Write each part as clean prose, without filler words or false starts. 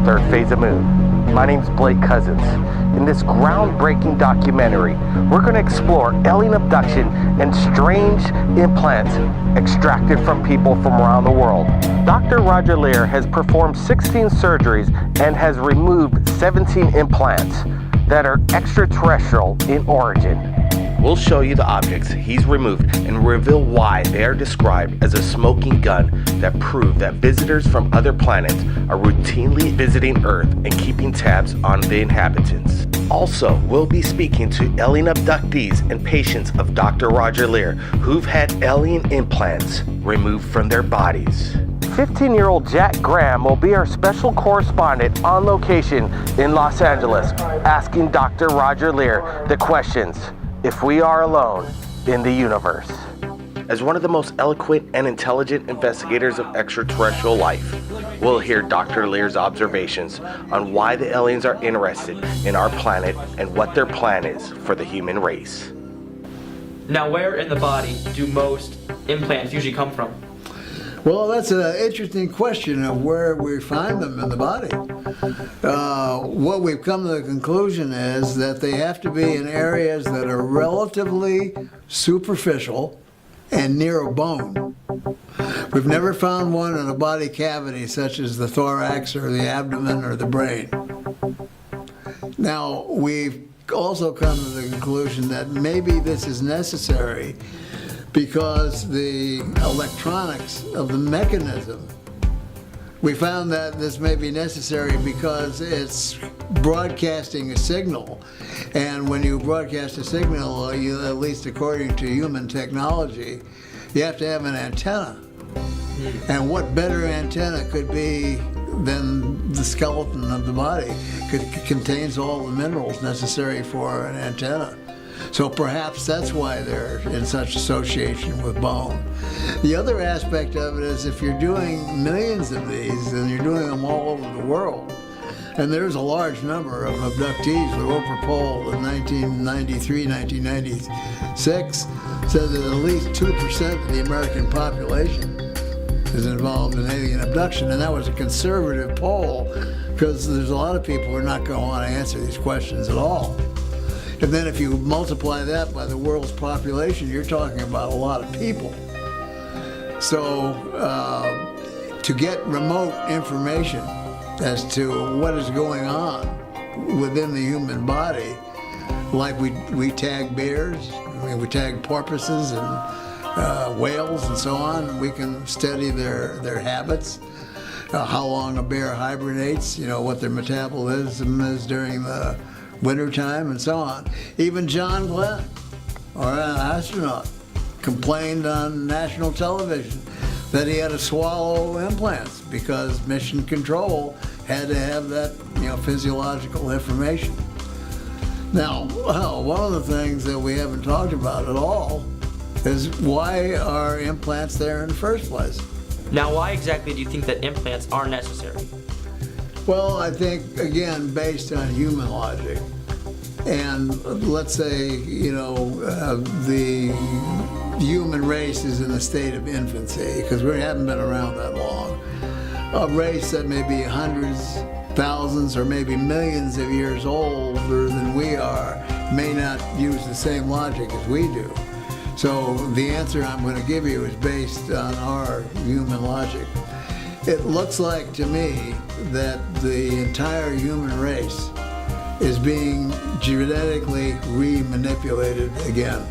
third phase of moon. My name's Blake Cousins. In this groundbreaking documentary, we're going to explore alien abduction and strange implants extracted from people from around the world. Dr. Roger Leir has performed 16 surgeries and has removed 17 implants that are extraterrestrial in origin. We'll show you the objects he's removed and reveal why they are described as a smoking gun that prove that visitors from other planets are routinely visiting Earth and keeping tabs on the inhabitants. Also, we'll be speaking to alien abductees and patients of Dr. Roger Leir who've had alien implants removed from their bodies. 15-year-old Jack Graham will be our special correspondent on location in Los Angeles, asking Dr. Roger Leir the questions, if we are alone in the universe. As one of the most eloquent and intelligent investigators of extraterrestrial life, we'll hear Dr. Leir's observations on why the aliens are interested in our planet and what their plan is for the human race. Now, where in the body do most implants usually come from? Well, that's an interesting question of where we find them in the body. What we've come to the conclusion is that they have to be in areas that are relatively superficial and near a bone. We've never found one in a body cavity such as the thorax or the abdomen or the brain. Now, we've also come to the conclusion that maybe this is necessary because the electronics of the mechanism, we found that this may be necessary because it's broadcasting a signal. And when you broadcast a signal, at least according to human technology, you have to have an antenna. And what better antenna could be than the skeleton of the body? It contains all the minerals necessary for an antenna. So perhaps that's why they're in such association with bone. The other aspect of it is if you're doing millions of these and you're doing them all over the world, and there's a large number of abductees. The Roper poll in 1993, 1996 said that at least 2% of the American population is involved in alien abduction, and that was a conservative poll because there's a lot of people who are not going to want to answer these questions at all. And then if you multiply that by the world's population, you're talking about a lot of people. So to get remote information as to what is going on within the human body, like we tag bears, we tag porpoises and whales and so on, we can study their habits, how long a bear hibernates, what their metabolism is during the wintertime and so on. Even John Glenn, or an astronaut, complained on national television that he had to swallow implants because mission control had to have that physiological information. Now, one of the things that we haven't talked about at all is why are implants there in the first place? Now, why exactly do you think that implants are necessary? Well, I think, again, based on human logic. And let's say, the human race is in a state of infancy, because we haven't been around that long. A race that may be hundreds, thousands, or maybe millions of years older than we are may not use the same logic as we do. So the answer I'm going to give you is based on our human logic. It looks like to me that the entire human race is being genetically re-manipulated again.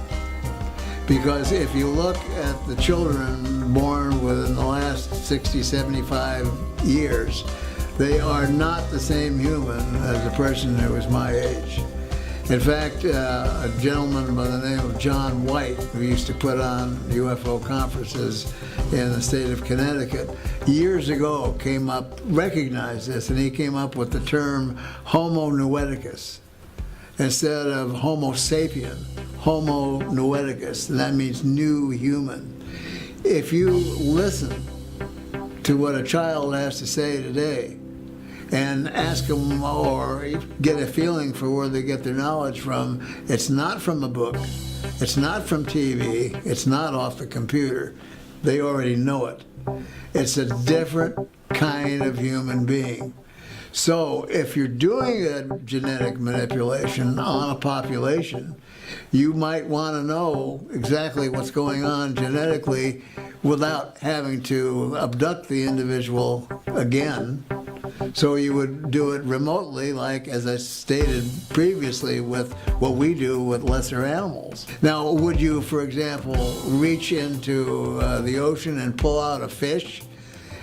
Because if you look at the children born within the last 60, 75 years, they are not the same human as a person who was my age. In fact, a gentleman by the name of John White, who used to put on UFO conferences in the state of Connecticut, years ago recognized this, and he came up with the term Homo noeticus. Instead of Homo sapien, Homo noeticus, and that means new human. If you listen to what a child has to say today, and ask them or get a feeling for where they get their knowledge from, it's not from a book, it's not from TV, it's not off the computer. They already know it. It's a different kind of human being. So if you're doing a genetic manipulation on a population, you might want to know exactly what's going on genetically without having to abduct the individual again. So you would do it remotely, like as I stated previously, with what we do with lesser animals. Now, would you, for example, reach into the ocean and pull out a fish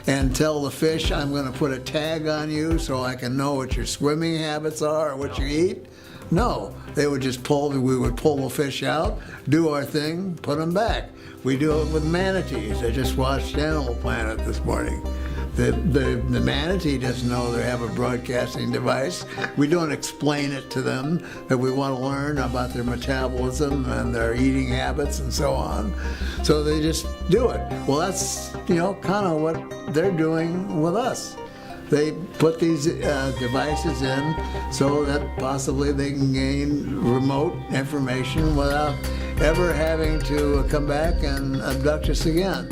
and tell the fish, I'm going to put a tag on you so I can know what your swimming habits are or what you eat? No, we would pull the fish out, do our thing, put them back. We do it with manatees. I just watched Animal Planet this morning. The manatee doesn't know they have a broadcasting device. We don't explain it to them, that we want to learn about their metabolism and their eating habits and so on. So they just do it. Well, that's, kind of what they're doing with us. They put these devices in so that possibly they can gain remote information without ever having to come back and abduct us again.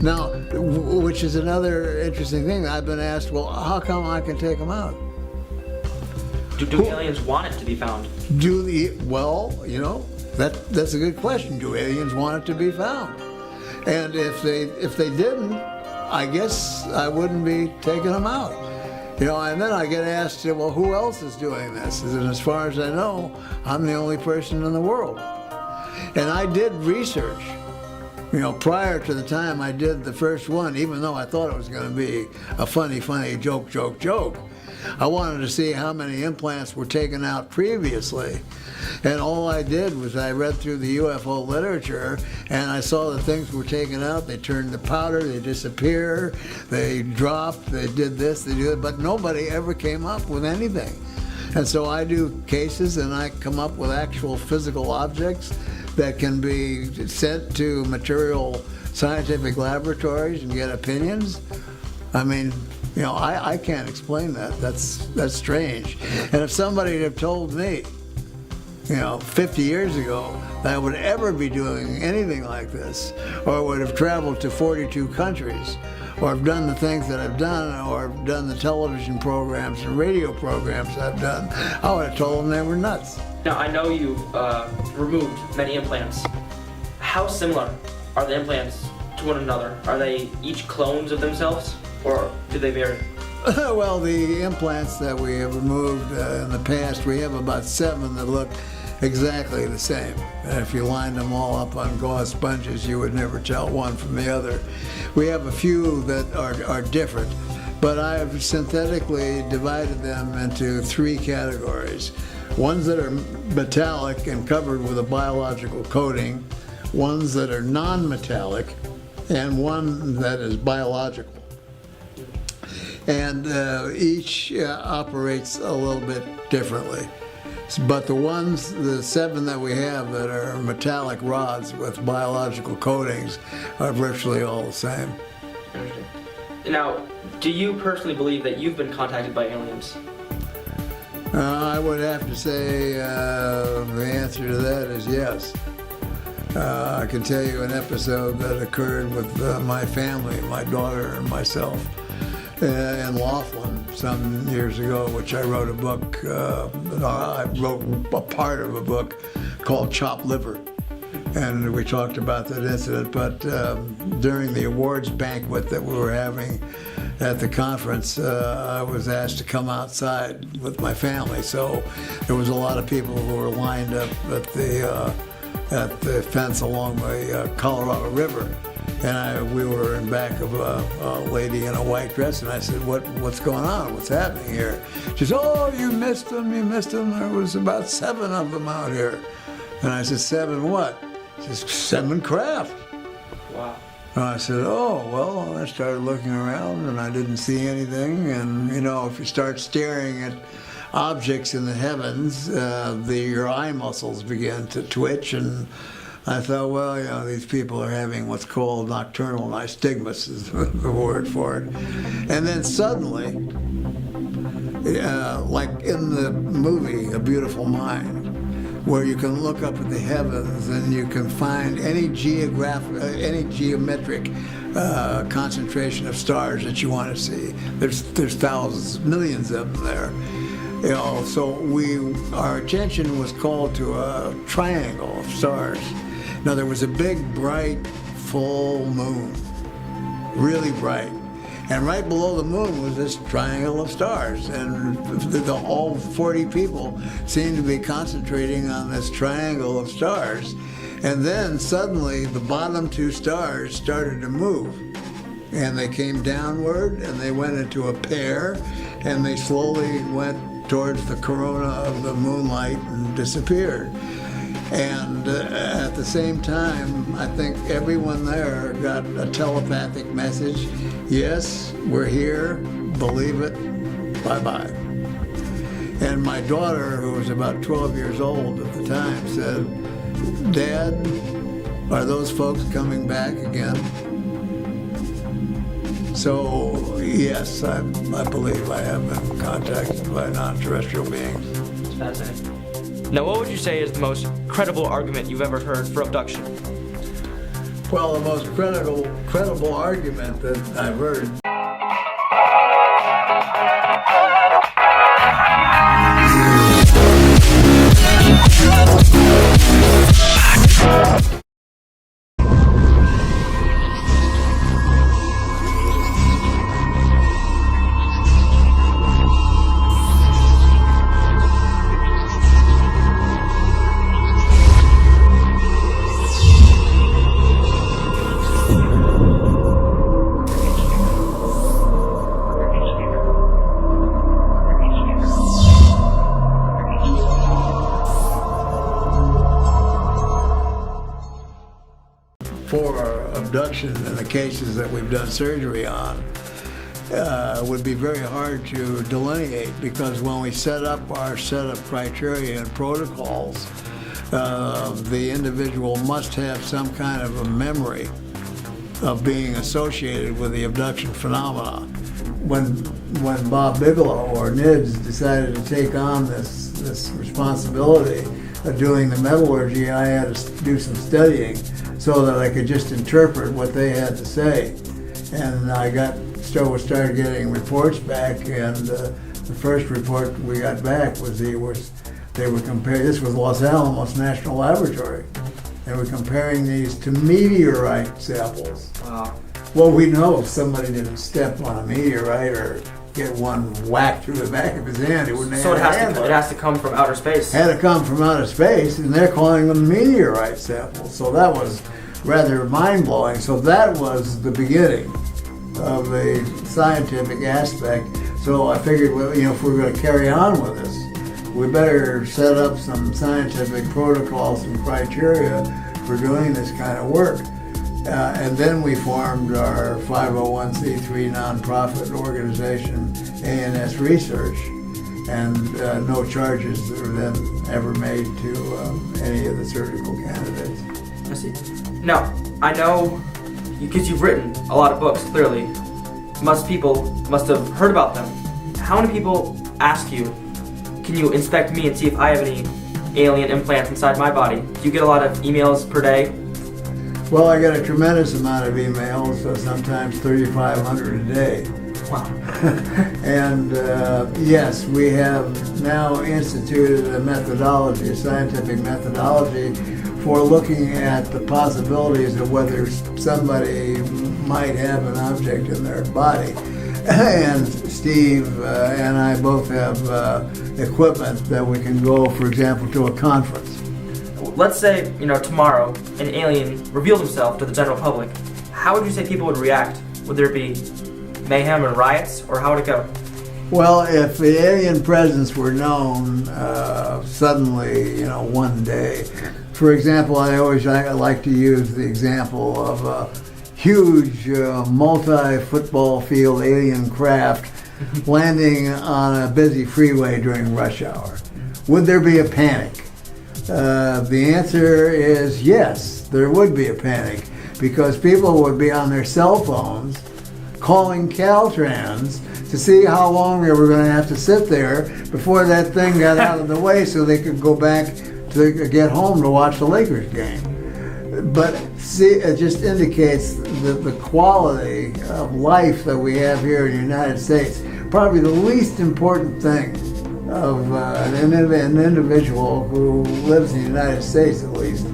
Now, which is another interesting thing. I've been asked, well, how come I can take them out? Do aliens want it to be found? That's a good question. Do aliens want it to be found? And if they didn't, I guess I wouldn't be taking them out. And then I get asked, well, who else is doing this? And as far as I know, I'm the only person in the world. And I did research. Prior to the time I did the first one, even though I thought it was going to be a funny joke, I wanted to see how many implants were taken out previously. And all I did was I read through the UFO literature, and I saw that things were taken out. They turned to powder, they disappear, they dropped, they did this, they did that, but nobody ever came up with anything. And so I do cases, and I come up with actual physical objects that can be sent to material scientific laboratories and get opinions. I mean, I can't explain that. That's strange. And if somebody had told me, 50 years ago that I would ever be doing anything like this, or would have traveled to 42 countries, or have done the things that I've done, or have done the television programs and radio programs I've done, I would have told them they were nuts. Now, I know you removed many implants. How similar are the implants to one another? Are they each clones of themselves, or do they vary? Well, the implants that we have removed in the past, we have about 7 that look exactly the same. And if you lined them all up on gauze sponges, you would never tell one from the other. We have a few that are different, but I've synthetically divided them into 3 categories. Ones that are metallic and covered with a biological coating, ones that are non-metallic, and one that is biological. And each operates a little bit differently. But the 7 that we have that are metallic rods with biological coatings are virtually all the same. Now, do you personally believe that you've been contacted by aliens? I would have to say the answer to that is yes. I can tell you an episode that occurred with my family, my daughter and myself, in Laughlin some years ago, which I wrote a book, I wrote a part of a book called Chopped Liver. And we talked about that incident, but during the awards banquet that we were having at the conference, I was asked to come outside with my family. So there was a lot of people who were lined up at the fence along the Colorado River. And we were in back of a lady in a white dress, and I said, what's going on? What's happening here? She said, oh, you missed them. There was about 7 of them out here. And I said, 7 what? She said, 7 craft. Wow. And I said, oh, well, I started looking around, and I didn't see anything. And, if you start staring at objects in the heavens, your eye muscles begin to twitch, and I thought, well, these people are having what's called nocturnal nystagmus is the word for it. And then suddenly, like in the movie A Beautiful Mind, where you can look up at the heavens and you can find any geometric concentration of stars that you want to see. There's thousands, millions of them there. So our attention was called to a triangle of stars. Now there was a big, bright, full moon, really bright. And right below the moon was this triangle of stars. And all 40 people seemed to be concentrating on this triangle of stars. And then suddenly the bottom two stars started to move. And they came downward and they went into a pair and they slowly went towards the corona of the moonlight and disappeared. And at the same time, I think everyone there got a telepathic message. Yes, we're here, believe it, bye-bye. And my daughter, who was about 12 years old at the time, said, Dad, are those folks coming back again? So, yes, I believe I have been contacted by non-terrestrial beings. It's fascinating. Now, what would you say is the most credible argument you've ever heard for abduction? Well, the most credible argument that I've heard. For abduction in the cases that we've done surgery on, would be very hard to delineate, because when we set up our set of criteria and protocols, the individual must have some kind of a memory of being associated with the abduction phenomena. When Bob Bigelow or NIDS decided to take on this responsibility of doing the metallurgy, I had to do some studying so that I could just interpret what they had to say. And I started getting reports back, and the first report we got back was they were comparing, this was Los Alamos National Laboratory. They were comparing these to meteorite samples. Wow. Well, we know if somebody didn't step on a meteorite or get one whacked through the back of his hand, it wouldn't have So a handle. it has to come from outer space. Had to come from outer space, and they're calling them meteorite samples. So that was rather mind-blowing. So that was the beginning of the scientific aspect. So I figured, well, if we're going to carry on with this, we better set up some scientific protocols and criteria for doing this kind of work. And then we formed our 501c3 nonprofit organization, ANS Research, and no charges were then ever made to any of the surgical candidates. I see. Now, I know, because you've written a lot of books, clearly, people must have heard about them. How many people ask you, can you inspect me and see if I have any alien implants inside my body? Do you get a lot of emails per day? Well, I get a tremendous amount of emails, sometimes 3,500 a day. Wow. And yes, we have now instituted a methodology, a scientific methodology for looking at the possibilities of whether somebody might have an object in their body. And Steve and I both have equipment that we can go, for example, to a conference. Let's say, tomorrow an alien revealed himself to the general public. How would you say people would react? Would there be mayhem and riots, or how would it go? Well, if the alien presence were known suddenly, one day, for example, I like to use the example of a huge multi-football field alien craft landing on a busy freeway during rush hour. Would there be a panic? The answer is yes, there would be a panic, because people would be on their cell phones calling Caltrans to see how long they were going to have to sit there before that thing got out of the way so they could go back to get home to watch the Lakers game. But see, it just indicates the quality of life that we have here in the United States. Probably the least important thing of an individual who lives in the United States, at least,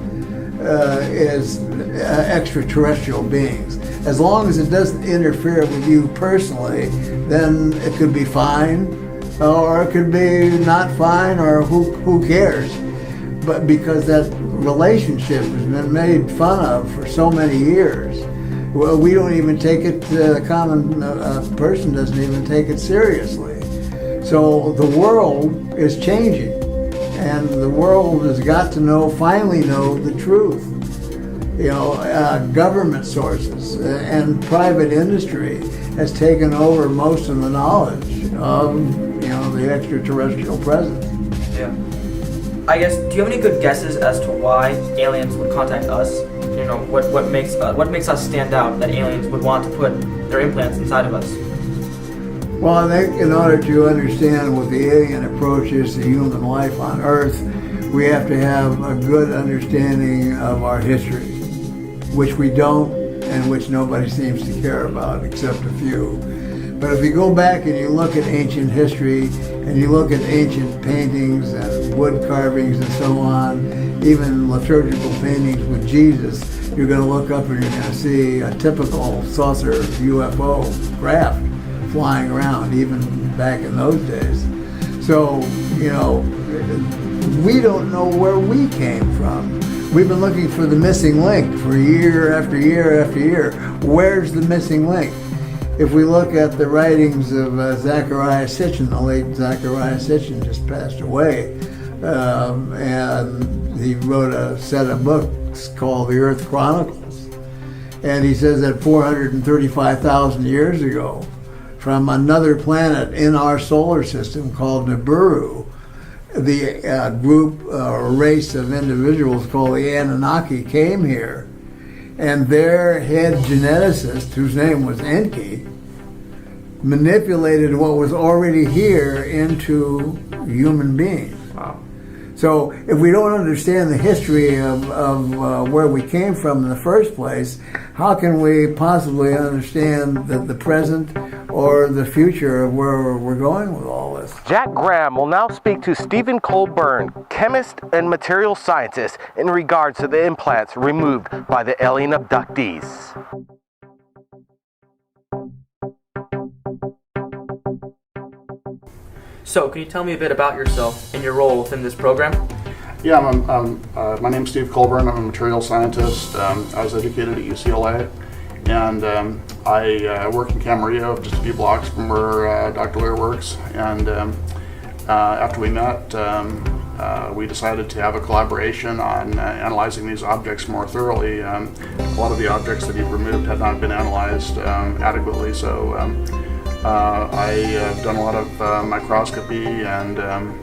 is extraterrestrial beings. As long as it doesn't interfere with you personally, then it could be fine, or it could be not fine, or who cares? But because that relationship has been made fun of for so many years, well, we don't even take it, the common person doesn't even take it seriously. So the world is changing, and the world has got to finally know the truth. Government sources and private industry has taken over most of the knowledge of, the extraterrestrial presence. Yeah. I guess, do you have any good guesses as to why aliens would contact us? What makes us stand out that aliens would want to put their implants inside of us? Well, I think in order to understand what the alien approach is to human life on Earth, we have to have a good understanding of our history, which we don't, and which nobody seems to care about except a few. But if you go back and you look at ancient history, and you look at ancient paintings and wood carvings and so on, even liturgical paintings with Jesus, you're going to look up and you're going to see a typical saucer UFO craft flying around, even back in those days. So, we don't know where we came from. We've been looking for the missing link for year after year after year. Where's the missing link? If we look at the writings of Zecharia Sitchin, the late Zecharia Sitchin just passed away, and he wrote a set of books called The Earth Chronicles. And he says that 435,000 years ago, from another planet in our solar system called Nibiru, the group or race of individuals called the Anunnaki came here, and their head geneticist, whose name was Enki, manipulated what was already here into human beings. Wow. So if we don't understand the history of where we came from in the first place, how can we possibly understand the present or the future of where we're going with all this? Jack Graham will now speak to Stephen Colburn, chemist and material scientist, in regards to the implants removed by the alien abductees. So, can you tell me a bit about yourself and your role within this program? Yeah, my name's Steve Colburn. I'm a material scientist. I was educated at UCLA, and I work in Camarillo, just a few blocks from where Dr. Lear works. And after we met, we decided to have a collaboration on analyzing these objects more thoroughly. A lot of the objects that he removed had not been analyzed adequately, so I've done a lot of microscopy and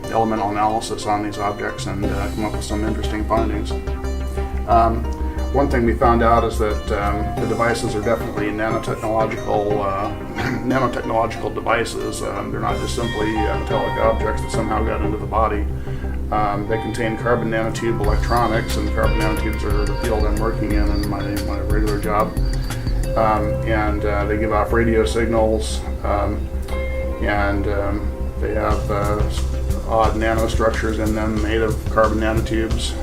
elemental analysis on these objects and come up with some interesting findings. One thing we found out is that the devices are definitely nanotechnological devices. They're not just simply metallic objects that somehow got into the body. They contain carbon nanotube electronics, and carbon nanotubes are the field I'm working in my regular job. And they give off radio signals, and they have odd nanostructures in them made of carbon nanotubes.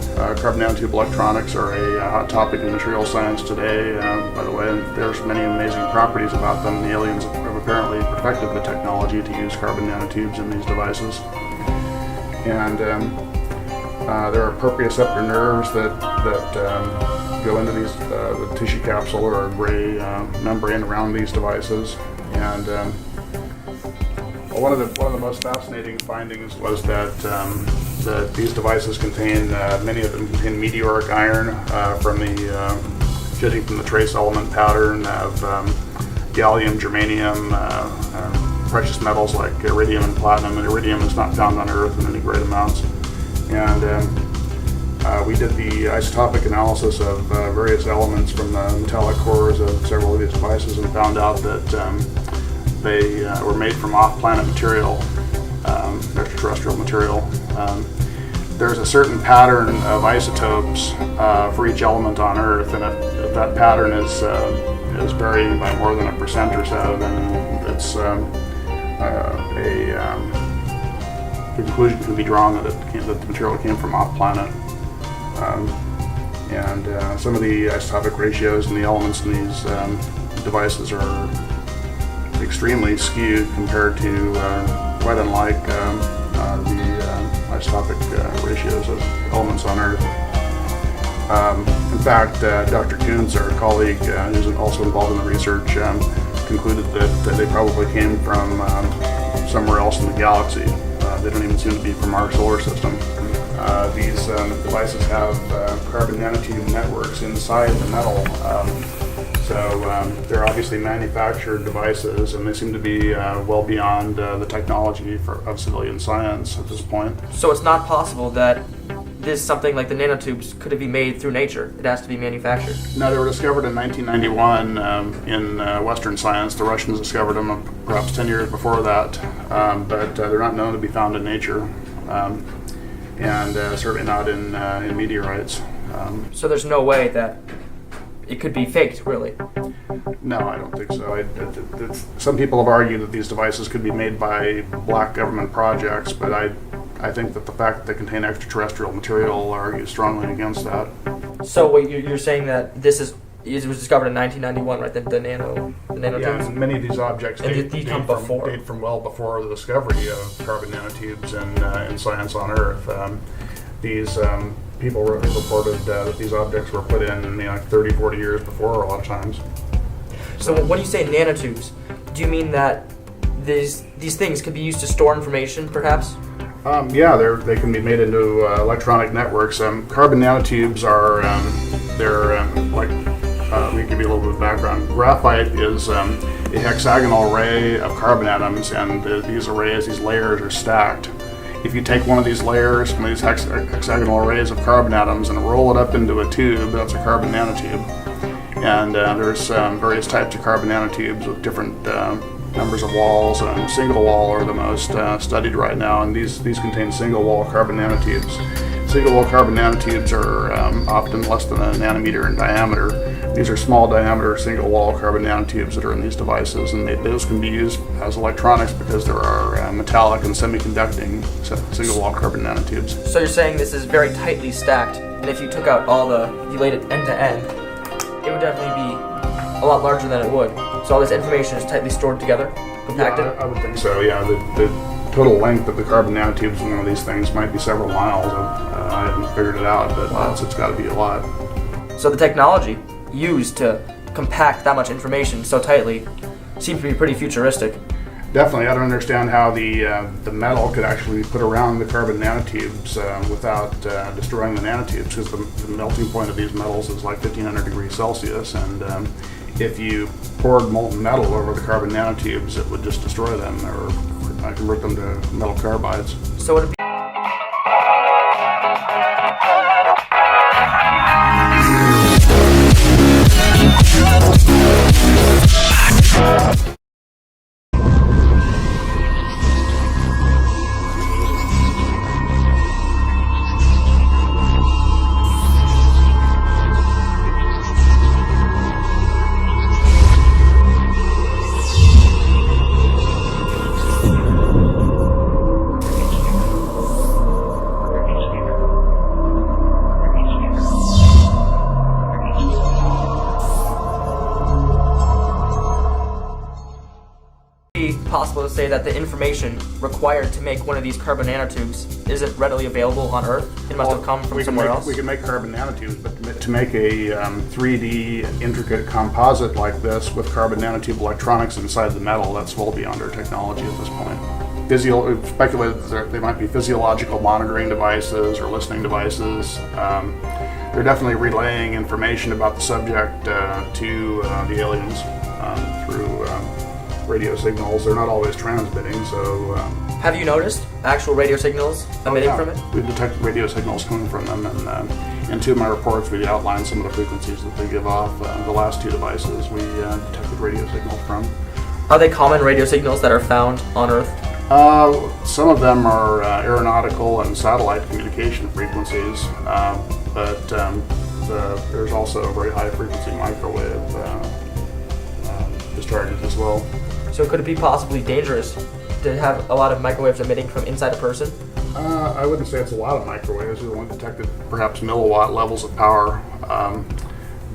Carbon nanotube electronics are a hot topic in material science today. By the way, there's many amazing properties about them. The aliens have apparently perfected the technology to use carbon nanotubes in these devices. And there are proprioceptor nerves that go into these the tissue capsule or gray membrane around these devices. And one of the most fascinating findings was that these devices contain many of them contain meteoric iron judging from the trace element pattern of gallium, germanium, precious metals like iridium and platinum. And iridium is not found on Earth in any great amounts. And we did the isotopic analysis of various elements from the metallic cores of several of these devices and found out that they were made from off-planet material, extraterrestrial material. there's a certain pattern of isotopes for each element on Earth, and if that pattern is varying by more than 1% or so, then it's the conclusion can be drawn that the material came from off-planet. And some of the isotopic ratios and the elements in these devices are extremely skewed compared to quite unlike the isotopic ratios of elements on Earth. In fact, Dr. Coons, our colleague who's also involved in the research, concluded that they probably came from somewhere else in the galaxy. They don't even seem to be from our solar system. These devices have carbon nanotube networks inside the metal. So they're obviously manufactured devices, and they seem to be well beyond the technology of civilian science at this point. So it's not possible that something like the nanotubes could be made through nature. It has to be manufactured. No, they were discovered in 1991 in Western science. The Russians discovered them perhaps 10 years before that, but they're not known to be found in nature, and certainly not in meteorites. So there's no way that it could be faked, really? No, I don't think so. Some people have argued that these devices could be made by black government projects, but I think that the fact that they contain extraterrestrial material argues strongly against that. So what you're saying that it was discovered in 1991, right? The nanotubes. Yeah, and many of these objects date from well before the discovery of carbon nanotubes in science on Earth. These people reported that these objects were put in 30, 40 years before a lot of times. So when you say nanotubes, do you mean that these things could be used to store information, perhaps? Yeah, they can be made into electronic networks. Carbon nanotubes are let me give you a little bit of background. Graphite is a hexagonal array of carbon atoms, and these layers are stacked. If you take one of these layers, one of these hexagonal arrays of carbon atoms, and roll it up into a tube, that's a carbon nanotube. And there's various types of carbon nanotubes with different numbers of walls, and single wall are the most studied right now, and these contain single wall carbon nanotubes. Single wall carbon nanotubes are often less than a nanometer in diameter. These are small diameter single wall carbon nanotubes that are in these devices, and those can be used as electronics because there are metallic and semiconducting single wall carbon nanotubes. So you're saying this is very tightly stacked, and if you took out you laid it end to end, it would definitely be a lot larger than it would. So all this information is tightly stored together, compacted? Yeah, I would think so, yeah. The total length of the carbon nanotubes in one of these things might be several miles. I haven't figured it out, but it's got to be a lot. So the technology used to compact that much information so tightly seems to be pretty futuristic. Definitely. I don't understand how the metal could actually be put around the carbon nanotubes without destroying the nanotubes, because the melting point of these metals is like 1500 degrees Celsius, and if you poured molten metal over the carbon nanotubes, it would just destroy them or convert them to metal carbides. So would it be possible to say that the information required to make one of these carbon nanotubes isn't readily available on Earth? It must have come from somewhere else? We can make carbon nanotubes, but to make a 3D intricate composite like this with carbon nanotube electronics inside the metal, that's well beyond our technology at this point. We've speculated that they might be physiological monitoring devices or listening devices. They're definitely relaying information about the subject to the aliens through radio signals. They're not always transmitting, so... Have you noticed actual radio signals emitting from it? We've detected radio signals coming from them, and in two of my reports we outlined some of the frequencies that they give off. The last two devices we detected radio signals from. Are they common radio signals that are found on Earth? Some of them are aeronautical and satellite communication frequencies, but there's also a very high frequency microwave discharges as well. So could it be possibly dangerous to have a lot of microwaves emitting from inside a person? I wouldn't say it's a lot of microwaves. We've only detected perhaps milliwatt levels of power,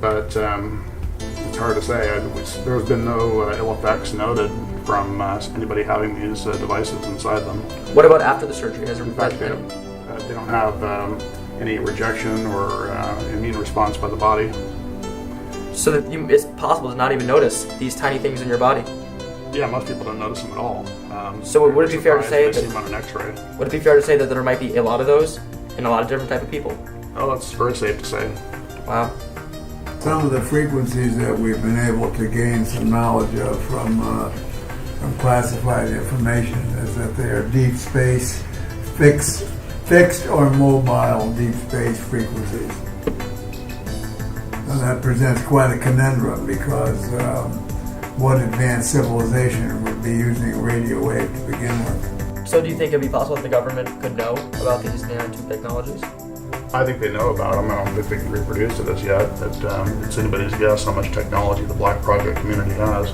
but it's hard to say. There's been no ill effects noted from anybody having these devices inside them. What about after the surgery? Has there In fact, they don't have any rejection or immune response by the body. So that it's possible to not even notice these tiny things in your body? Yeah, most people don't notice them at all. So would it be fair to say they see them on an X-ray? Would it be fair to say that there might be a lot of those in a lot of different type of people? Oh, that's very safe to say. Wow. Some of the frequencies that we've been able to gain some knowledge of from classified information is that they are deep space, fixed or mobile deep space frequencies. And that presents quite a conundrum because what advanced civilization would be using a radio wave to begin with? So do you think it'd be possible that the government could know about these nanotube technologies? I think they know about them. I don't think they can reproduce it as yet. It's anybody's guess how much technology the Black Project community has.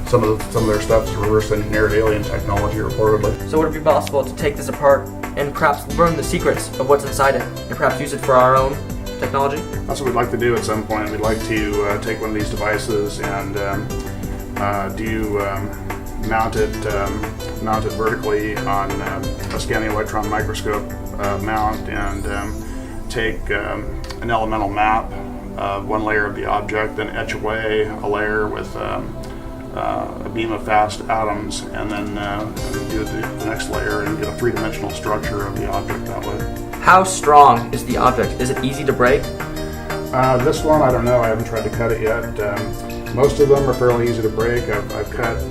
Some of their stuff is reverse engineered alien technology, reportedly. So would it be possible to take this apart and perhaps learn the secrets of what's inside it and perhaps use it for our own technology? That's what we'd like to do at some point. We'd like to take one of these devices and mount it vertically on a scanning electron microscope mount and take an elemental map of one layer of the object, then etch away a layer with a beam of fast atoms, and then do the next layer and get a three-dimensional structure of the object that way. How strong is the object? Is it easy to break? This one, I don't know. I haven't tried to cut it yet. Most of them are fairly easy to break. I've cut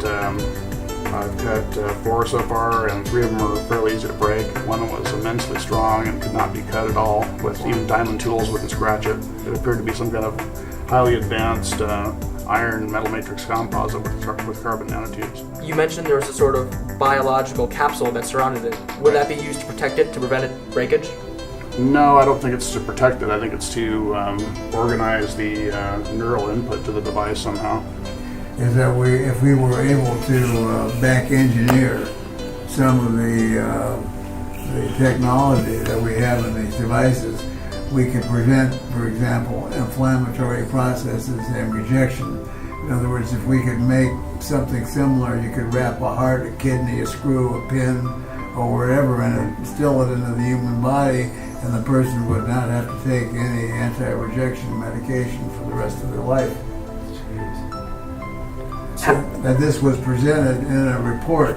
4 so far, and 3 of them are fairly easy to break. One was immensely strong and could not be cut at all. With even diamond tools wouldn't scratch it. It appeared to be some kind of highly advanced iron metal matrix composite with carbon nanotubes. You mentioned there was a sort of biological capsule that surrounded it. Would that be used to protect it, to prevent it breakage? No, I don't think it's to protect it. I think it's to organize the neural input to the device somehow. Is that if we were able to back engineer some of the technology that we have in these devices, we could prevent, for example, inflammatory processes and rejection. In other words, if we could make something similar, you could wrap a heart, a kidney, a screw, a pin, or whatever in it, instill it into the human body, and the person would not have to take any anti-rejection medication for the rest of their life. So that this was presented in a report,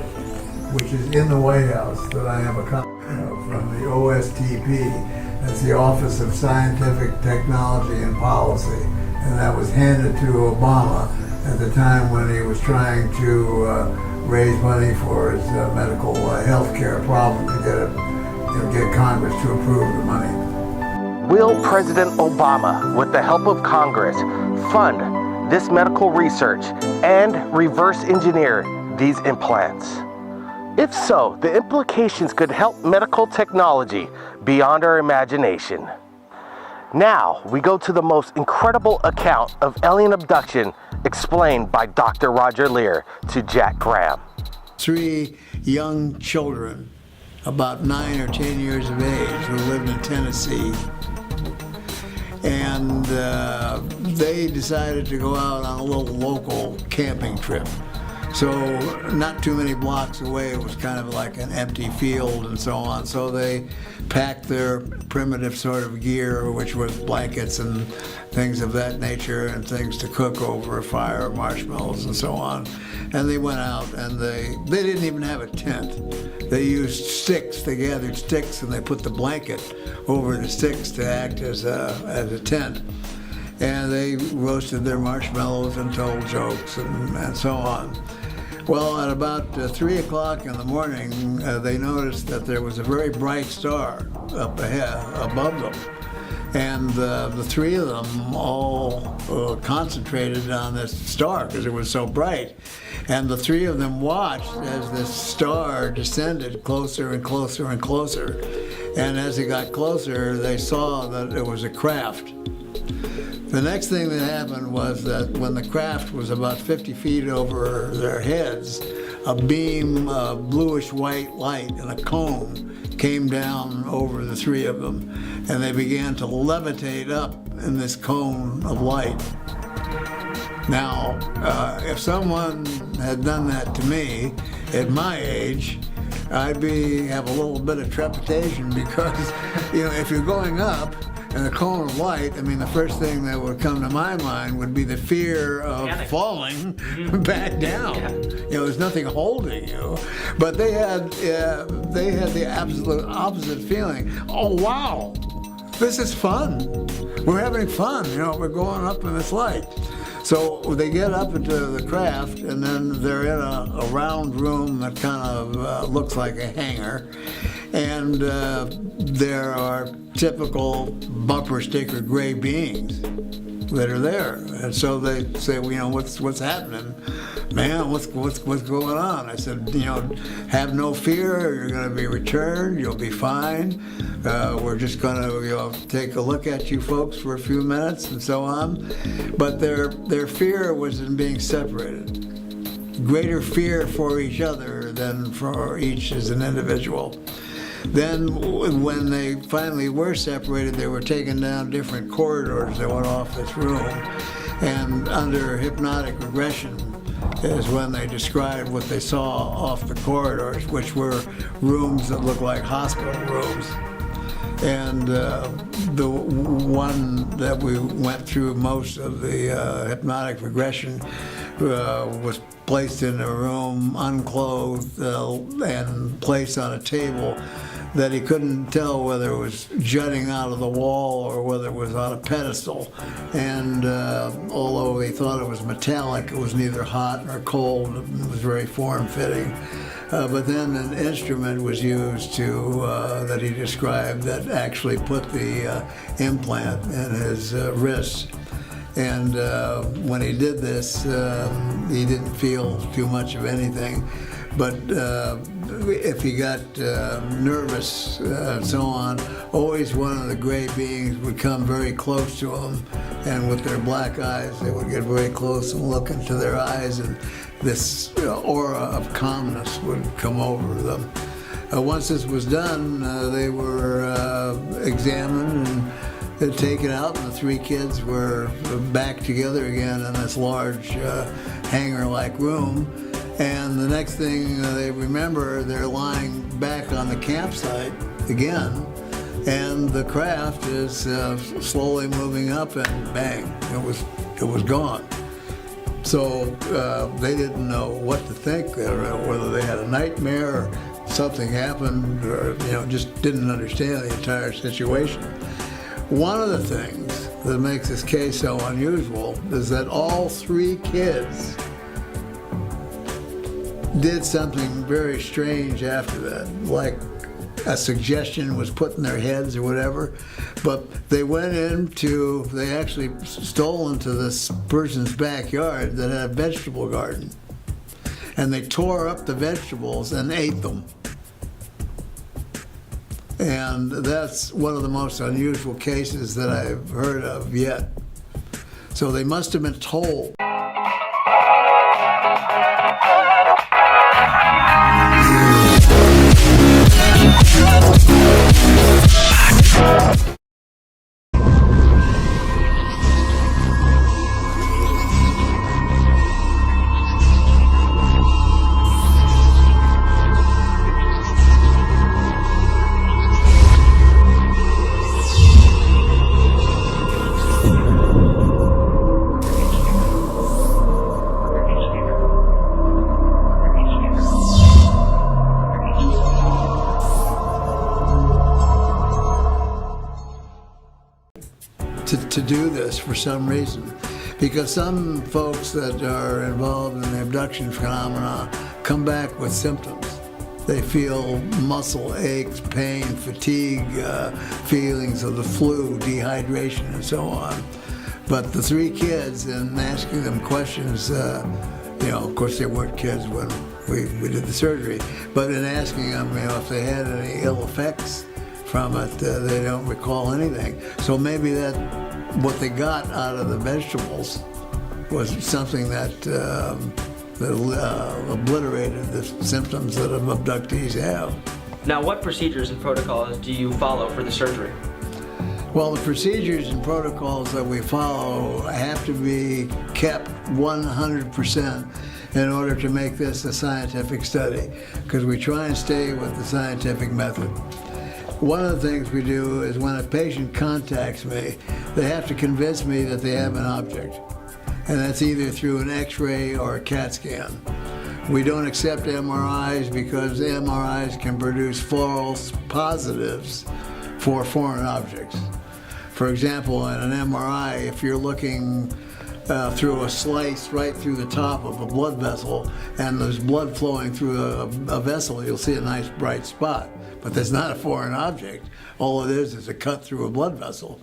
which is in the White House, that I have a copy of from the OSTP. That's the Office of Scientific Technology and Policy, and that was handed to Obama at the time when he was trying to raise money for his medical health care problem to get Congress to approve the money. Will President Obama, with the help of Congress, fund this medical research and reverse engineer these implants? If so, the implications could help medical technology beyond our imagination. Now, we go to the most incredible account of alien abduction explained by Dr. Roger Lear to Jack Graham. 3 young children, about 9 or 10 years of age, who lived in Tennessee. And they decided to go out on a little local camping trip. So not too many blocks away, it was kind of like an empty field and so on. So they packed their primitive sort of gear, which was blankets and things of that nature and things to cook over a fire, marshmallows and so on. And they went out and they didn't even have a tent. They used sticks. They gathered sticks and they put the blanket over the sticks to act as a tent. And they roasted their marshmallows and told jokes and so on. Well, at about 3 o'clock in the morning, they noticed that there was a very bright star up ahead, above them. And the 3 of them all concentrated on this star because it was so bright. And the three of them watched as this star descended closer and closer and closer. And as it got closer, they saw that it was a craft. The next thing that happened was that when the craft was about 50 feet over their heads, a beam of bluish-white light in a cone came down over the three of them, and they began to levitate up in this cone of light. Now, if someone had done that to me at my age, I'd have a little bit of trepidation because, if you're going up in a cone of light, the first thing that would come to my mind would be the fear of falling back down. There's nothing holding you. But they had the absolute opposite feeling. Oh, wow, this is fun. We're having fun. We're going up in this light. So they get up into the craft, and then they're in a round room that kind of looks like a hangar. And there are typical bumper sticker gray beings that are there. And so they say, what's happening? Man, what's going on? I said, have no fear. You're going to be returned. You'll be fine. We're just going to take a look at you folks for a few minutes and so on. But their fear was in being separated. Greater fear for each other than for each as an individual. Then when they finally were separated, they were taken down different corridors that went off this room. And under hypnotic regression is when they described what they saw off the corridors, which were rooms that looked like hospital rooms. And the one that we went through most of the hypnotic regression was placed in a room, unclothed, and placed on a table that he couldn't tell whether it was jutting out of the wall or whether it was on a pedestal. And although he thought it was metallic, it was neither hot nor cold. It was very form-fitting. But then an instrument was used that he described that actually put the implant in his wrist. And when he did this, he didn't feel too much of anything. But if he got nervous and so on, always one of the gray beings would come very close to him, and with their black eyes, they would get very close and look into their eyes, and this aura of calmness would come over them. Once this was done, they were examined and taken out, and the three kids were back together again in this large hangar-like room. And the next thing they remember, they're lying back on the campsite again, and the craft is slowly moving up, and bang, it was gone. So they didn't know what to think, whether they had a nightmare or something happened, or just didn't understand the entire situation. One of the things that makes this case so unusual is that all three kids did something very strange after that, like a suggestion was put in their heads or whatever, but they actually stole into this person's backyard that had a vegetable garden, and they tore up the vegetables and ate them. And that's one of the most unusual cases that I've heard of yet. So they must have been told. To do this for some reason, because some folks that are involved in the abduction phenomena come back with symptoms. They feel muscle aches, pain, fatigue, feelings of the flu, dehydration, and so on. But the three kids, and asking them questions, of course they weren't kids when we did the surgery, but in asking them, if they had any ill effects from it, they don't recall anything. So maybe that what they got out of the vegetables was something that obliterated the symptoms that abductees have. Now, what procedures and protocols do you follow for the surgery? Well, the procedures and protocols that we follow have to be kept 100% in order to make this a scientific study, because we try and stay with the scientific method. One of the things we do is when a patient contacts me, they have to convince me that they have an object, and that's either through an X-ray or a CAT scan. We don't accept MRIs because MRIs can produce false positives for foreign objects. For example, in an MRI, if you're looking through a slice right through the top of a blood vessel and there's blood flowing through a vessel, you'll see a nice bright spot. But that's not a foreign object. All it is a cut through a blood vessel.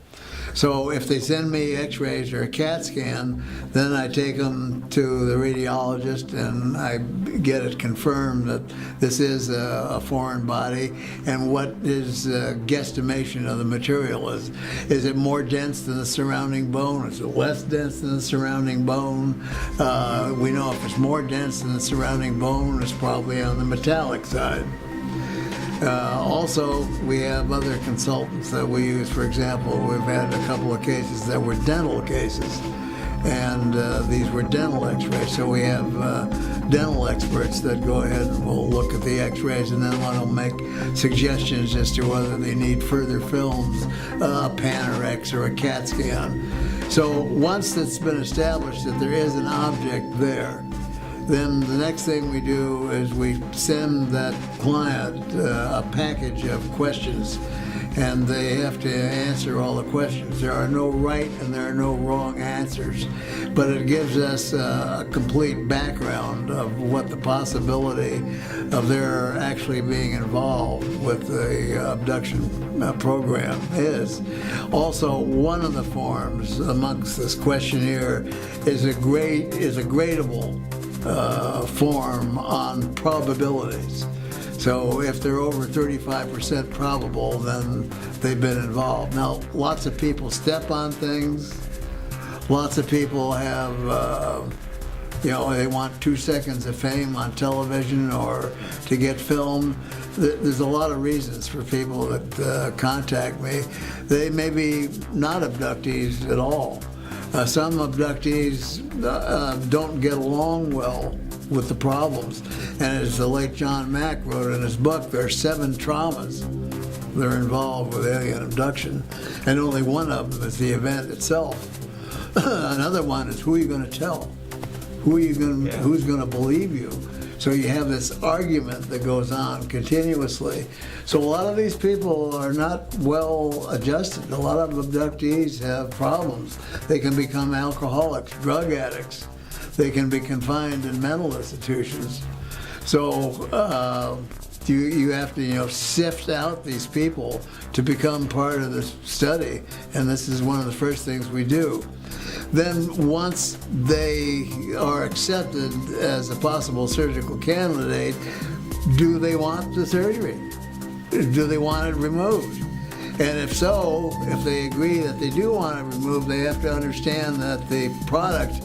So if they send me X-rays or a CAT scan, then I take them to the radiologist and I get it confirmed that this is a foreign body, and what his guesstimation of the material is. Is it more dense than the surrounding bone? Is it less dense than the surrounding bone? We know if it's more dense than the surrounding bone, it's probably on the metallic side. Also, we have other consultants that we use. For example, we've had a couple of cases that were dental cases, and these were dental x-rays. So we have dental experts that go ahead and will look at the x-rays, and then want to make suggestions as to whether they need further films, a Panorex or a CAT scan. So once it's been established that there is an object there, then the next thing we do is we send that client a package of questions, and they have to answer all the questions. There are no right and there are no wrong answers, but it gives us a complete background of what the possibility of their actually being involved with the abduction program is. Also, one of the forms amongst this questionnaire is a gradable form on probabilities. So if they're over 35% probable, then they've been involved. Now, lots of people step on things. Lots of people have, they want 2 seconds of fame on television or to get filmed. There's a lot of reasons for people that contact me. They may be not abductees at all. Some abductees don't get along well with the problems. And as the late John Mack wrote in his book, there are 7 traumas that are involved with alien abduction, and only one of them is the event itself. Another one is who are you going to tell? Who's going to believe you? So you have this argument that goes on continuously. So a lot of these people are not well adjusted. A lot of abductees have problems. They can become alcoholics, drug addicts. They can be confined in mental institutions. So you have to sift out these people to become part of the study, and this is one of the first things we do. Then once they are accepted as a possible surgical candidate, do they want the surgery? Do they want it removed? And if so, if they agree that they do want it removed, they have to understand that the product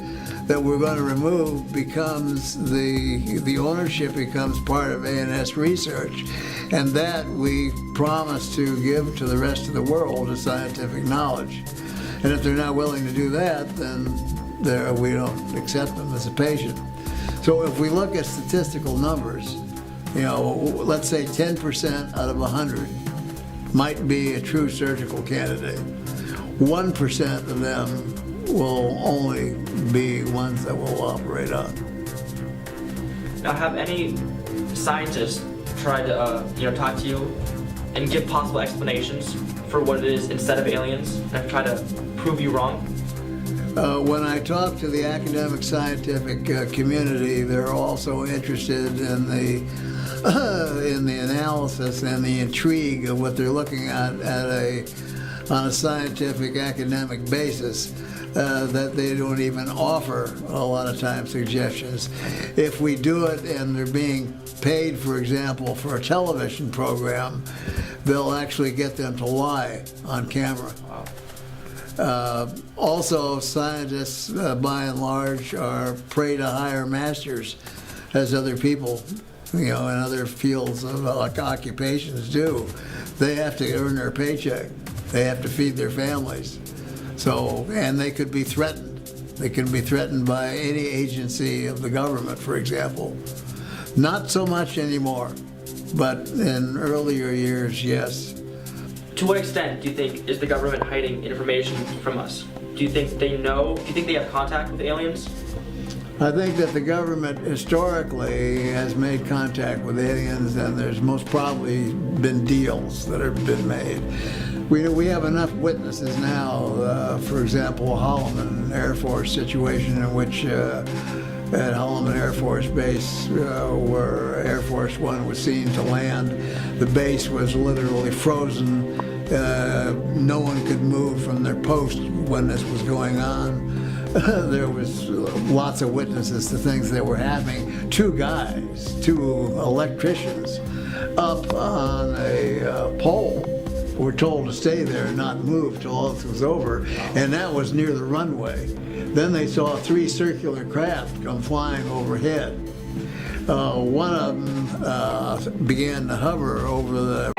that we're going to remove becomes the ownership becomes part of ANS research, and that we promise to give to the rest of the world as scientific knowledge. And if they're not willing to do that, then we don't accept them as a patient. So if we look at statistical numbers, let's say 10% out of 100 might be a true surgical candidate. 1% of them will only be ones that we'll operate on. Now, have any scientists tried to talk to you and give possible explanations for what it is instead of aliens, and try to prove you wrong? When I talk to the academic scientific community, they're also interested in the analysis and the intrigue of what they're looking at on a scientific academic basis. that they don't even offer a lot of times suggestions. If we do it and they're being paid, for example, for a television program, they'll actually get them to lie on camera. Also, scientists, by and large, are prey to higher masters, as other people, in other fields of occupations do. They have to earn their paycheck. They have to feed their families. So, and they could be threatened. They can be threatened by any agency of the government, for example. Not so much anymore, but in earlier years, yes. To what extent do you think is the government hiding information from us? Do you think they know? Do you think they have contact with aliens? I think that the government historically has made contact with aliens, and there's most probably been deals that have been made. We have enough witnesses now, for example, Holloman Air Force situation in which at Holloman Air Force Base, where Air Force One was seen to land, the base was literally frozen. No one could move from their post when this was going on. There was lots of witnesses to things that were happening. Two electricians, up on a pole were told to stay there and not move till all this was over, and that was near the runway. Then they saw 3 circular craft come flying overhead. One of them began to hover over the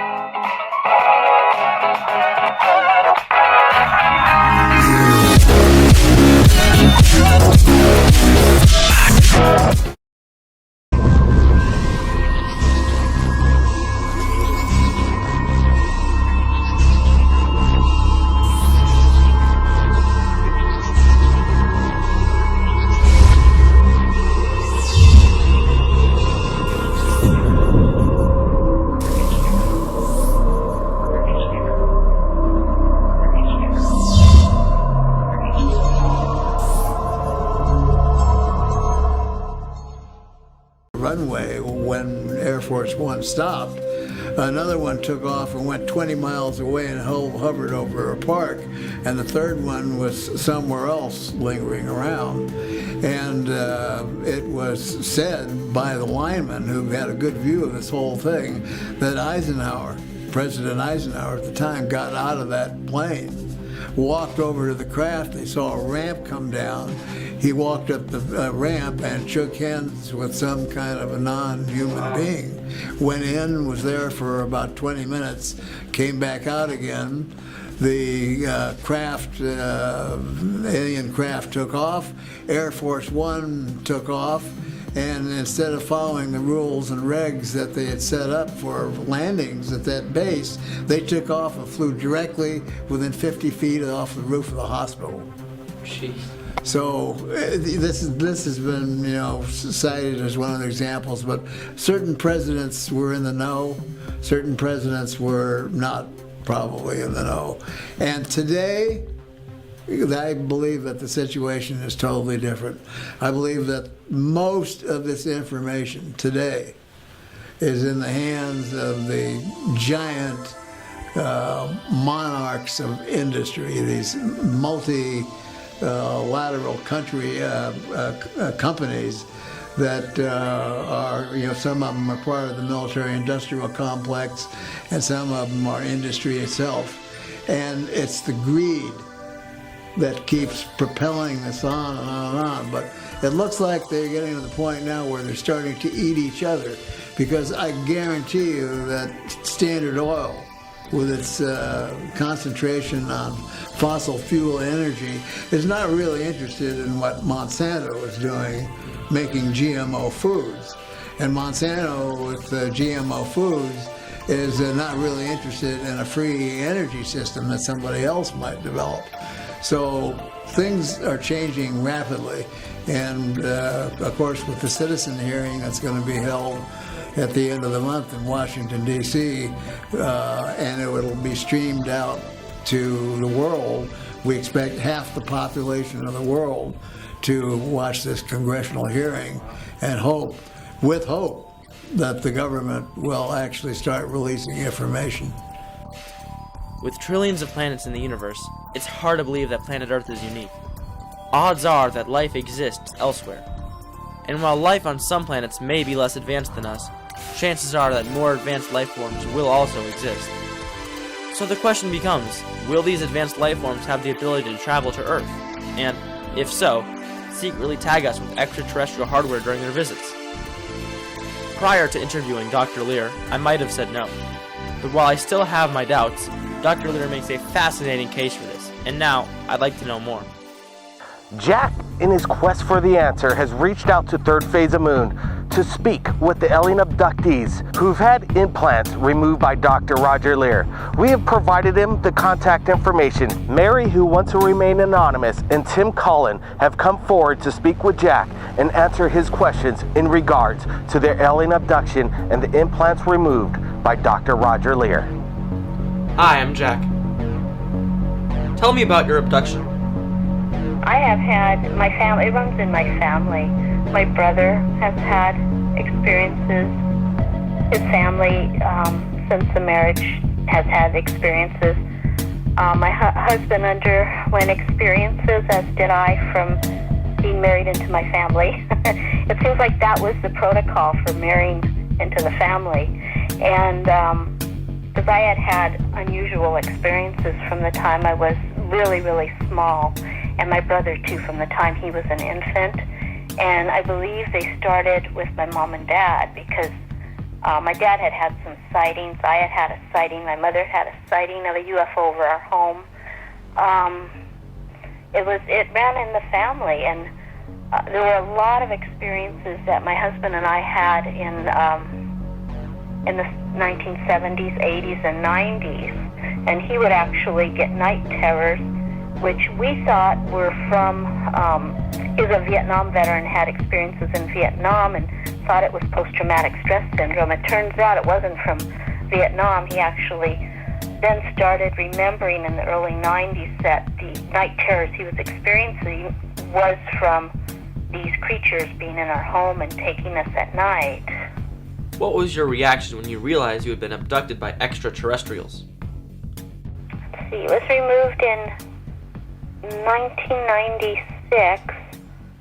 runway when Air Force One stopped. Another one took off and went 20 miles away and hovered over a park, and the third one was somewhere else lingering around. And it was said by the lineman, who had a good view of this whole thing, that President Eisenhower at the time, got out of that plane, walked over to the craft. They saw a ramp come down. He walked up the ramp and shook hands with some kind of a non-human being. Went in, was there for about 20 minutes, came back out again. The alien craft took off. Air Force One took off, and instead of following the rules and regs that they had set up for landings at that base, they took off and flew directly within 50 feet off the roof of the hospital. Jeez. So this has been, cited as one of the examples, but certain presidents were in the know, certain presidents were not probably in the know. And today, I believe that the situation is totally different. I believe that most of this information today is in the hands of the giant monarchs of industry, these multi-lateral companies that are, some of them are part of the military-industrial complex, and some of them are industry itself. And it's the greed that keeps propelling this on and on and on. But it looks like they're getting to the point now where they're starting to eat each other, because I guarantee you that Standard Oil, with its concentration on fossil fuel energy, is not really interested in what Monsanto is doing, making GMO foods. And Monsanto, with GMO foods, is not really interested in a free energy system that somebody else might develop. So things are changing rapidly. And of course, with the citizen hearing that's going to be held at the end of the month in Washington, D.C., and it will be streamed out to the world. We expect half the population of the world to watch this congressional hearing, and hope that the government will actually start releasing information. With trillions of planets in the universe, it's hard to believe that planet Earth is unique. odds are that life exists elsewhere. And while life on some planets may be less advanced than us, chances are that more advanced life forms will also exist. So the question becomes, will these advanced life forms have the ability to travel to Earth? And, if so, secretly tag us with extraterrestrial hardware during their visits? Prior to interviewing Dr. Lear, I might have said no. But while I still have my doubts, Dr. Lear makes a fascinating case for this, and now I'd like to know more. Jack, in his quest for the answer, has reached out to Third Phase of Moon to speak with the alien abductees who've had implants removed by Dr. Roger Lear. We have provided him the contact information. Mary, who wants to remain anonymous, and Tim Cullen have come forward to speak with Jack and answer his questions in regards to their alien abduction and the implants removed by Dr. Roger Lear. Hi, I'm Jack. Tell me about your abduction. I have had my family, it runs in my family. My brother has had experiences. His family, since the marriage, has had experiences. My husband underwent experiences, as did I, from being married into my family. It seems like that was the protocol for marrying into the family. And because I had had unusual experiences from the time I was really, really small, and my brother too from the time he was an infant. And I believe they started with my mom and dad because my dad had had some sightings. I had had a sighting. My mother had a sighting of a UFO over our home. It ran in the family, and there were a lot of experiences that my husband and I had in the 1970s, 80s, and 90s. And he would actually get night terrors, which we thought were from, he was a Vietnam veteran, had experiences in Vietnam, and thought it was post-traumatic stress syndrome. It turns out it wasn't from Vietnam. He actually then started remembering in the early 90s that the night terrors he was experiencing was from these creatures being in our home and taking us at night. What was your reaction when you realized you had been abducted by extraterrestrials? Let's see, it was removed in 1996,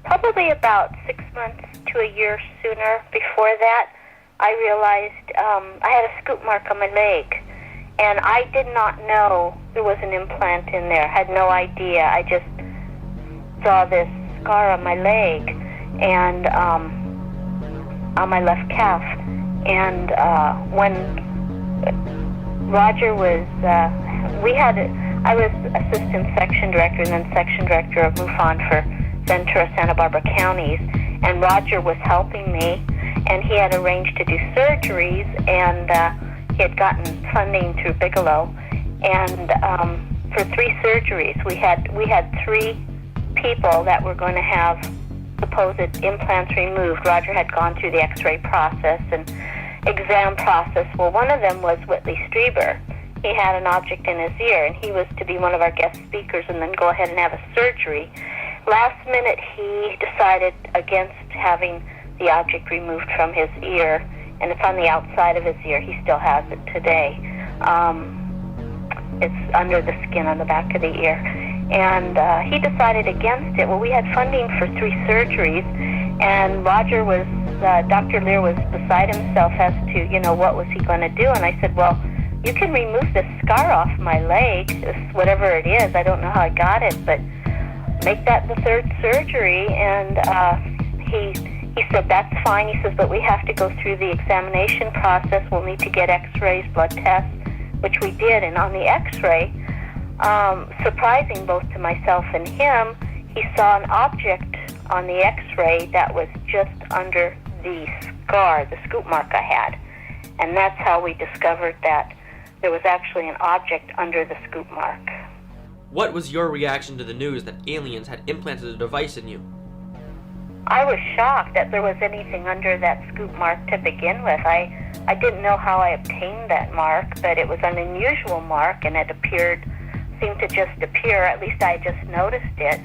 probably about 6 months to a year sooner. Before that, I realized I had a scoop mark on my leg, and I did not know there was an implant in there. I had no idea. I just saw this scar on my leg and on my left calf. And when Roger was, I was assistant section director and then section director of MUFON for Ventura, Santa Barbara counties, and Roger was helping me, and he had arranged to do surgeries, and he had gotten funding through Bigelow, and for 3 surgeries, we had 3 people that were going to have supposed implants removed. Roger had gone through the x-ray process and exam process. Well, one of them was Whitley Strieber. He had an object in his ear, and he was to be one of our guest speakers and then go ahead and have a surgery. Last minute, he decided against having the object removed from his ear, and it's on the outside of his ear. He still has it today. It's under the skin on the back of the ear. And he decided against it. Well, we had funding for 3 surgeries, and Roger was, Dr. Lear was beside himself as to, what was he going to do? And I said, well, you can remove this scar off my leg, whatever it is. I don't know how I got it, but make that the 3rd surgery. And he said, that's fine. He says, but we have to go through the examination process. We'll need to get x-rays, blood tests, which we did. And on the x-ray, surprising both to myself and him, he saw an object on the x-ray that was just under the scar, the scoop mark I had. And that's how we discovered that there was actually an object under the scoop mark. What was your reaction to the news that aliens had implanted a device in you? I was shocked that there was anything under that scoop mark to begin with. I didn't know how I obtained that mark, but it was an unusual mark, and it seemed to just appear. At least I just noticed it.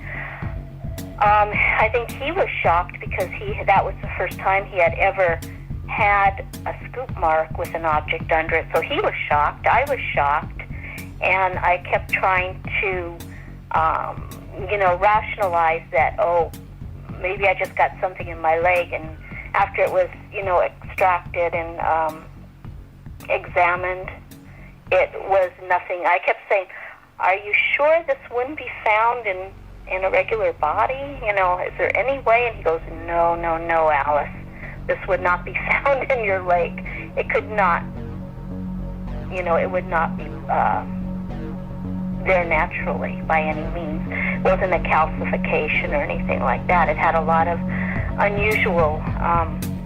I think he was shocked because that was the first time he had ever had a scoop mark with an object under it. So he was shocked. I was shocked. And I kept trying to rationalize that, oh, maybe I just got something in my leg, and after it was, extracted and examined, it was nothing. I kept saying, are you sure this wouldn't be found in a regular body? Is there any way? And he goes, no, Alice. This would not be found in your leg. It could not, it would not be there naturally by any means. It wasn't a calcification or anything like that. It had a lot of unusual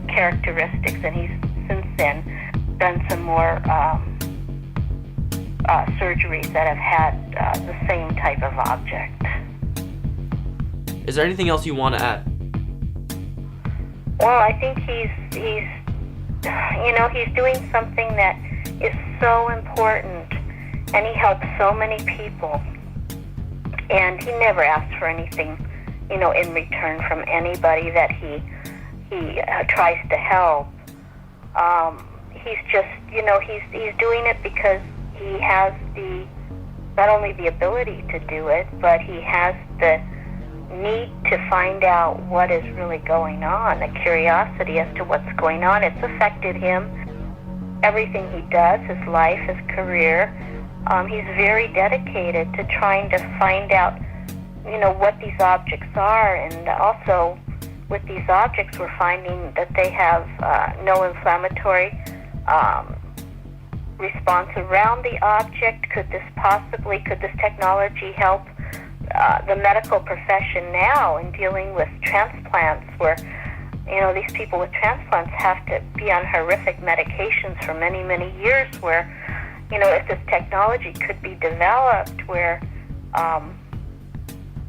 characteristics, and he's since then done some more surgeries that have had the same type of object. Is there anything else you want to add? Well, I think he's doing something that is so important, and he helps so many people, and he never asks for anything, in return from anybody that he tries to help. He's just, he's doing it because he has not only the ability to do it, but he has the need to find out what is really going on, the curiosity as to what's going on. It's affected him. Everything he does, his life, his career, he's very dedicated to trying to find out, what these objects are. And also, with these objects, we're finding that they have no inflammatory response around the object. Could this technology help the medical profession now in dealing with transplants, where these people with transplants have to be on horrific medications for many, many years, where if this technology could be developed where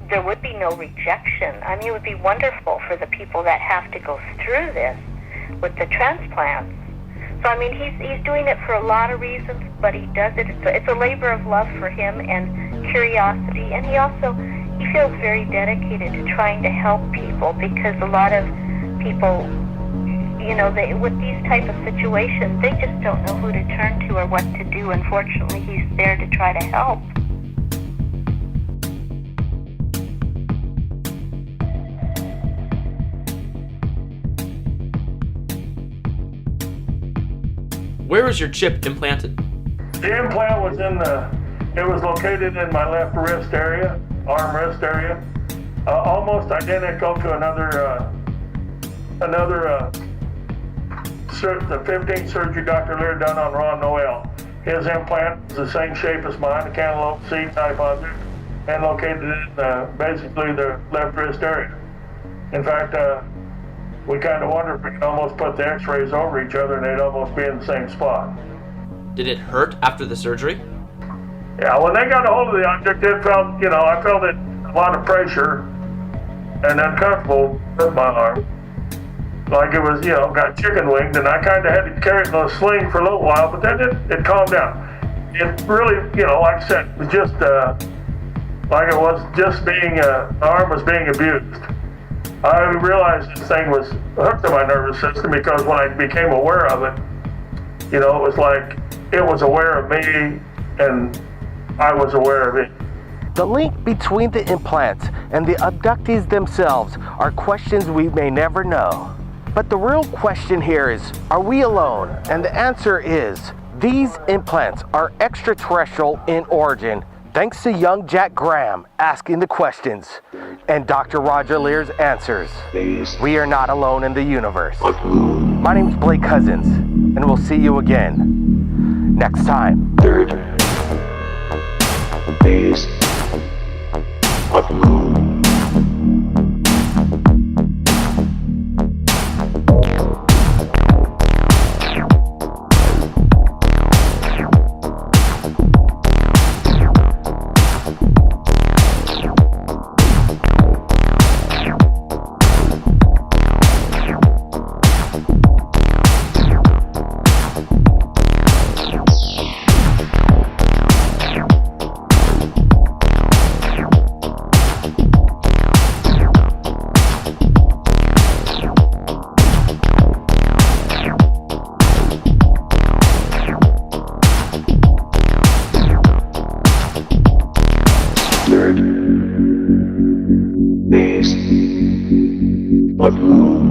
there would be no rejection. I mean, it would be wonderful for the people that have to go through this with the transplants. So, I mean, he's doing it for a lot of reasons, but he does it. It's a labor of love for him and curiosity. And he feels very dedicated to trying to help people, because a lot of people, with these type of situations, they just don't know who to turn to or what to do. Unfortunately, he's there to try to help. Where was your chip implanted? The implant was it was located in my left wrist area, arm wrist area, almost identical to the 15th surgery Dr. Lear done on Ron Noel. His implant is the same shape as mine, a cantaloupe seed type object, and located in basically the left wrist area. In fact, we kind of wonder if we could almost put the x-rays over each other and they'd almost be in the same spot. Did it hurt after the surgery? Yeah, when they got a hold of the object, it felt, I felt it, a lot of pressure and uncomfortable with my arm. Like it was, got chicken winged, and I kind of had to carry it in a sling for a little while, but then it calmed down. It really, like I said, it was just like it was just being, the arm was being abused. I realized this thing was hooked to my nervous system because when I became aware of it, it was like it was aware of me and I was aware of it. The link between the implants and the abductees themselves are questions we may never know. But the real question here is, are we alone? And the answer is, these implants are extraterrestrial in origin, thanks to young Jack Graham asking the questions and Dr. Roger Lear's answers. We are not alone in the universe. My name's Blake Cousins, and we'll see you again next time. Third base of moon. What room?